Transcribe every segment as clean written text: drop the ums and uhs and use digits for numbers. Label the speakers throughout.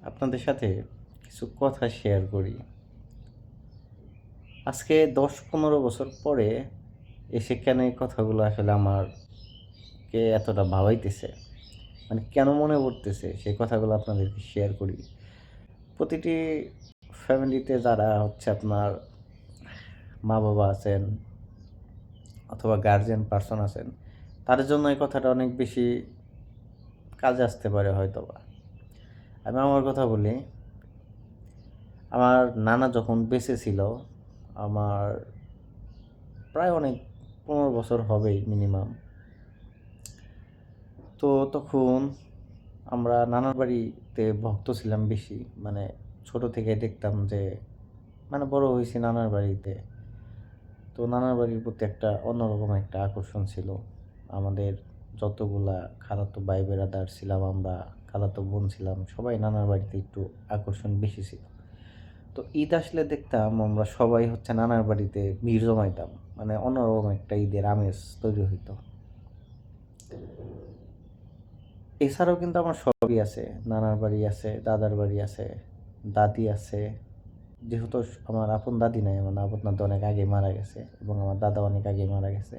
Speaker 1: আপনাদের সাথে কিছু কথা শেয়ার করি। আজকে ১০-১৫ বছর পরে এসে কেন এই কথাগুলো আসলে আমারকে এতটা ভাবাইতেছে, মানে কেন মনে পড়তেছে সেই কথাগুলো আপনাদেরকে শেয়ার করি। প্রতিটি ফ্যামিলিতে যারা হচ্ছে আপনার মা-বাবা আছেন অথবা গার্জিয়ান পারসন আছেন, তাদের জন্য এই কথাটা অনেক বেশি কাজে আসতে পারে হয়তোবা। আমি আমার কথা বলি, আমার নানা যখন বেঁচে ছিল, আমার প্রায় অনেক ১৫ বছর হবেই মিনিমাম। তো তখন আমরা নানার বাড়িতে ভক্ত ছিলাম বেশি। মানে ছোট থেকে দেখতাম যে মানে বড় হয়েছি নানার বাড়িতে। তো নানার বাড়ির প্রতি একটা অন্যরকম একটা আকর্ষণ ছিল। আমাদের যতগুলা খালাতো ভাই বেরাদার ছিলাম আমরা, খালাতো বোন ছিলাম, সবাই নানার বাড়িতে একটু আকর্ষণ বেশি ছিল। তো ঈদ আসলে দেখতাম আমরা সবাই হচ্ছে নানার বাড়িতে ভিড় জমাইতাম। মানে অন্যরকম একটা ঈদের আমেজ তৈরি হইতো। এছাড়াও কিন্তু আমার সবই আছে। নানার বাড়ি আছে, দাদার বাড়ি আছে, দাদি আছে। যেহেতু আমার আপন দাদি নাই, আমার আপন দাদা অনেক আগে মারা গেছে এবং আমার দাদা অনেক আগে মারা গেছে।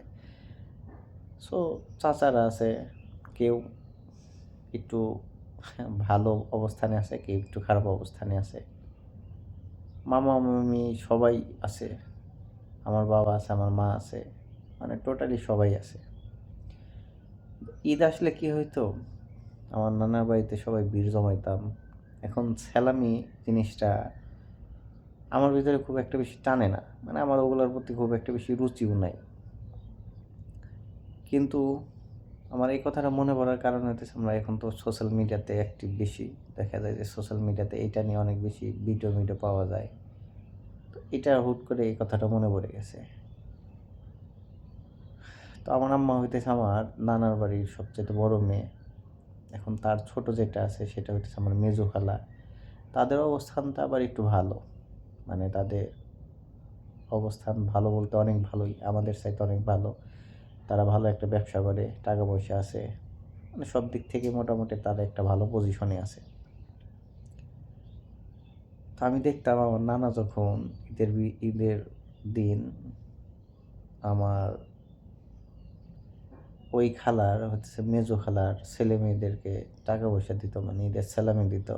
Speaker 1: সো চাচারা আছে, কেউ একটু ভালো অবস্থানে আছে, কেউ একটু খারাপ অবস্থানে আছে। মামা মামি সবাই আছে। আমার বাবা আছে, আমার মা আছে। মানে টোটালি সবাই আছে। ঈদ আসলে কি হইতো, আমার নানার বাড়িতে সবাই ভিড় জমাইতাম। এখন সেলামি জিনিসটা আমার ভিতরে খুব একটা বেশি টানে না। মানে আমার ওগুলোর প্রতি খুব একটা বেশি রুচিও নাই। কিন্তু আমার এই কথাটা মনে পড়ার কারণ হইতেছে আমরা এখন তো সোশ্যাল মিডিয়াতে অ্যাক্টিভ বেশি। দেখা যায় যে সোশ্যাল মিডিয়াতে এইটা নিয়ে অনেক বেশি ভিডিও পাওয়া যায়। তো এটা হুট করে এই কথাটা মনে পড়ে গেছে। তো আমার আম্মা হইতেছে আমার নানার বাড়ির সবচাইতে বড় মেয়ে। এখন তার ছোট যেটা আছে সেটা হইতেছে আমার মেজো খালা। তাদের অবস্থানটা আবার একটু ভালো। মানে তাদের অবস্থান ভালো বলতে অনেক ভালোই। আমাদের চাইতে অনেক ভালো। তারা ভালো একটা ব্যবসা করে, টাকা পয়সা আছে। মানে সব দিক থেকে মোটামুটি তারা একটা ভালো পজিশনে আছে। তো আমি দেখতাম আমার নানা যখন ঈদের দিন আমার ওই খালার হচ্ছে মেজো খালার ছেলে মেয়েদেরকে টাকা পয়সা দিত, মানে ঈদের সালামি দিত।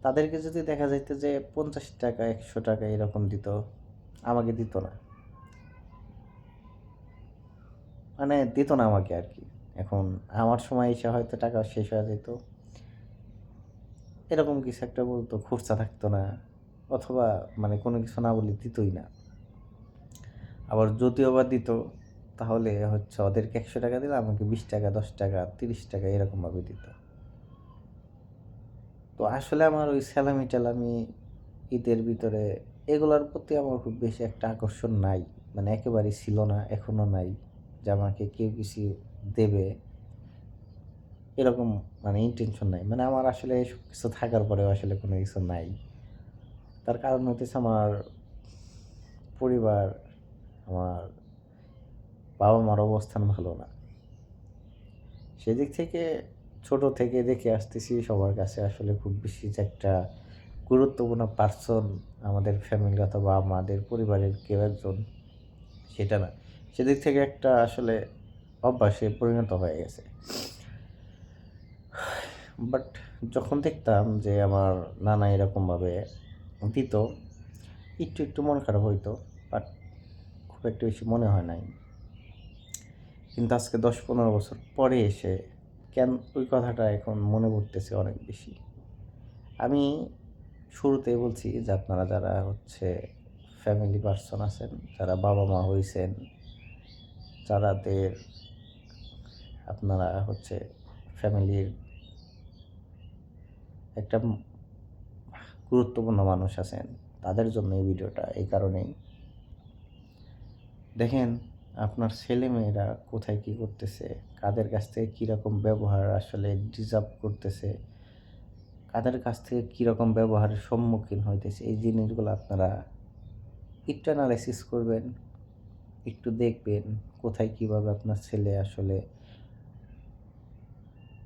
Speaker 1: তাদেরকে যদি দেখা যাইতো যে ৫০ টাকা ১০০ টাকা এরকম দিত, আমাকে দিত না। মানে দিত না আমাকে আর কি। এখন আমার সময় এসে হয়তো টাকা শেষ হয়ে যেত, এরকম কিছু একটা বলতো, খুচরা থাকতো না, অথবা মানে কোনো কিছু না বলে দিতই না। আবার যদিও বা দিত, তাহলে হচ্ছে ওদেরকে ১০০ টাকা দিলে আমাকে ২০ টাকা ১০ টাকা ৩০ টাকা এরকমভাবে দিত। তো আসলে আমার ওই স্যালামি টেলামি ঈদের ভিতরে এগুলোর প্রতি আমার খুব বেশি একটা আকর্ষণ নাই। মানে একেবারেই ছিল না, এখনও নাই যে আমাকে কেউ কিছু দেবে এরকম মানে ইনটেনশন নাই। মানে আমার আসলে এসব কিছু থাকার পরেও আসলে কোনো কিছু নাই। তার কারণ হইতেছে আমার পরিবার, আমার বাবা-মার অবস্থান ভালো না। সেদিক থেকে ছোট থেকে দেখে আসতেছি সবার কাছে আসলে খুব বেশি যে একটা গুরুত্বপূর্ণ পার্সন আমাদের ফ্যামিলি অথবা আমাদের পরিবারের কেউ একজন, সেটা না। সেদিক থেকে একটা আসলে অভ্যাসে পরিণত হয়ে গেছে। বাট যখন দেখতাম যে আমার নানা এরকমভাবে দিত, একটু মন খারাপ হইতো। বাট খুব একটা বেশি মনে হয় নাই। কিন্তু আজকে ১০-১৫ বছর পরে এসে কেন ওই কথাটা এখন মনে পড়তেছে অনেক বেশি। আমি শুরুতেই বলছি যে আপনারা যারা হচ্ছে ফ্যামিলি পারসন আছেন, যারা বাবা-মা হইছেন, যাদের আপনারা হচ্ছে ফ্যামিলির একটা গুরুত্বপূর্ণ মানুষ আছেন, তাদের জন্য এই ভিডিওটা। এই কারণেই দেখেন আপনার ছেলেমেয়েরা কোথায় কী করতেছে, কাদের কাছ থেকে কীরকম ব্যবহার আসলে ডিজার্ভ করতেছে, কাদের কাছ থেকে কীরকম ব্যবহারের সম্মুখীন হইতেছে, এই জিনিসগুলো আপনারা একটু অ্যানালাইসিস করবেন, একটু দেখবেন কোথায় কীভাবে আপনার ছেলে আসলে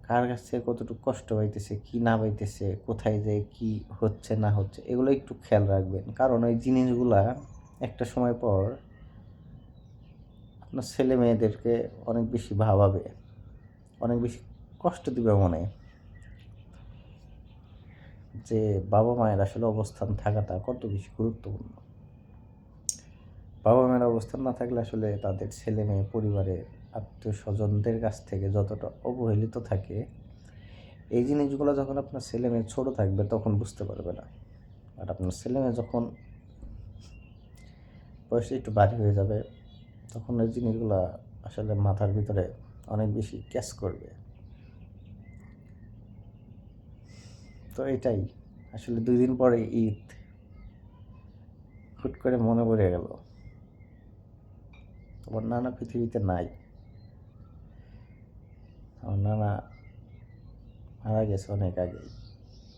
Speaker 1: কার কাছ থেকে কতটুকু কষ্ট পাইতেছে, কি না পাইতেছে, কোথায় যেয়ে কি হচ্ছে না হচ্ছে, এগুলো একটু খেয়াল রাখবেন। কারণ ওই জিনিসগুলা একটা সময় পর আপনার ছেলে মেয়েদেরকে অনেক বেশি ভাবাবে, অনেক বেশি কষ্ট দিবে মনে, যে বাবা মায়ের আসলে অবস্থান থাকাটা কত বেশি গুরুত্বপূর্ণ। বাবা মায়ের অবস্থান না থাকলে আসলে তাদের ছেলে মেয়ে, পরিবারের আত্মীয় স্বজনদের কাছ থেকে যতটা অবহেলিত থাকে, এই জিনিসগুলো যখন আপনার ছেলে মেয়ে ছোটো থাকবে তখন বুঝতে পারবে না। আর আপনার ছেলে মেয়ে যখন বয়সে একটু বাড়ি হয়ে যাবে, তখন ওই জিনিসগুলো আসলে মাথার ভিতরে অনেক বেশি ক্যাচ করবে। তো এটাই আসলে 2 দিন পরে ঈদ, হুট করে মনে পড়ে গেল আমার নানা পৃথিবীতে নাই। আমার নানা মারা গেছে অনেক আগেই।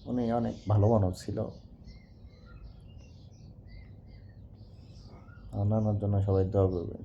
Speaker 1: উনি অনেক ভালো মানুষ ছিল। আমার নানার জন্য সবাই দোয়া করবেন।